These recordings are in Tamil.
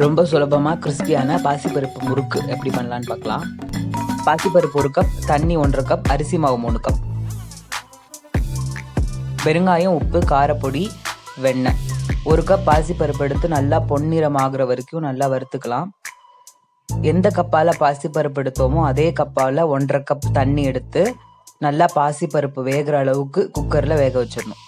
ரொம்ப சுலபமாக கிறிஸ்பியான பாசிப்பருப்பு முறுக்கு எப்படி பண்ணலான்னு பார்க்கலாம். பாசிப்பருப்பு 1 கப், தண்ணி 1.5 கப், அரிசி மாவு 3 கப், பெருங்காயம், உப்பு, காரப்பொடி, வெண்ணெய். 1 கப் பாசிப்பருப்பு எடுத்து நல்லா பொன்னிறமாகிற வரைக்கும் நல்லா வறுத்துக்கலாம். எந்த கப்பால் பாசிப்பருப்பு எடுத்தோமோ அதே கப்பால் 1.5 கப் தண்ணி எடுத்து நல்லா பாசிப்பருப்பு வேகிற அளவுக்கு குக்கரில் வேக வச்சிடணும்.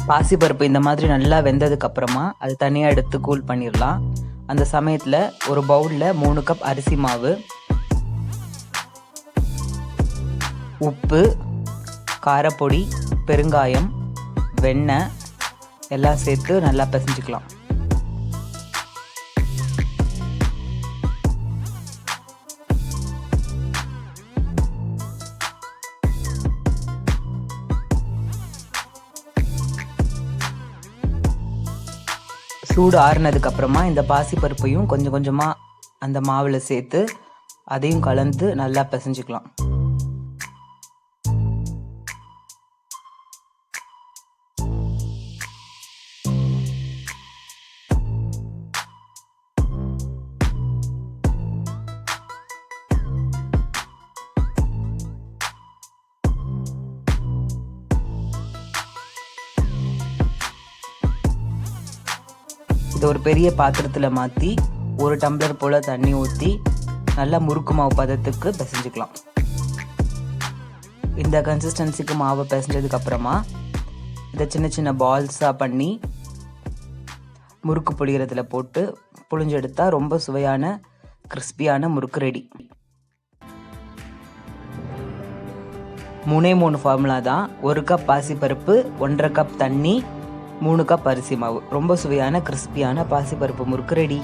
பாசிப்பருப்பு இந்த மாதிரி நல்லா வெந்ததுக்கு அப்புறமா அது தனியாக எடுத்து கூல் பண்ணிடலாம். அந்த சமயத்தில் ஒரு பவுலில் 3 கப் அரிசி மாவு, உப்பு, காரப்பொடி, பெருங்காயம், வெண்ணெய் எல்லாம் சேர்த்து நல்லா பிசைஞ்சிக்கலாம். சூடு ஆறுனதுக்கு அப்புறமா இந்த பாசிப்பருப்பையும் கொஞ்சம் கொஞ்சமாக அந்த மாவில் சேர்த்து அதையும் கலந்து நல்லா பிசைஞ்சிக்கலாம். இதை ஒரு பெரிய பாத்திரத்தில் மாற்றி 1 டம்ளர் போல் தண்ணி ஊற்றி நல்லா முறுக்கு மாவு பதத்துக்கு பிசைஞ்சிக்கலாம். இந்த கன்சிஸ்டன்சிக்கு மாவை பிசைஞ்சதுக்கு அப்புறமா இதை சின்ன சின்ன பால்ஸாக பண்ணி முறுக்கு புளியறதுல போட்டு புளிஞ்செடுத்தா ரொம்ப சுவையான கிறிஸ்பியான முறுக்கு ரெடி. 3 ஃபார்முலா தான். 1 கப் பாசிப்பருப்பு, 1.5 கப் தண்ணி, 3 கப் அரிசி மாவு. ரொம்ப சுவையான கிறிஸ்பியான பாசிப்பருப்பு முறுக்கு ரெடி.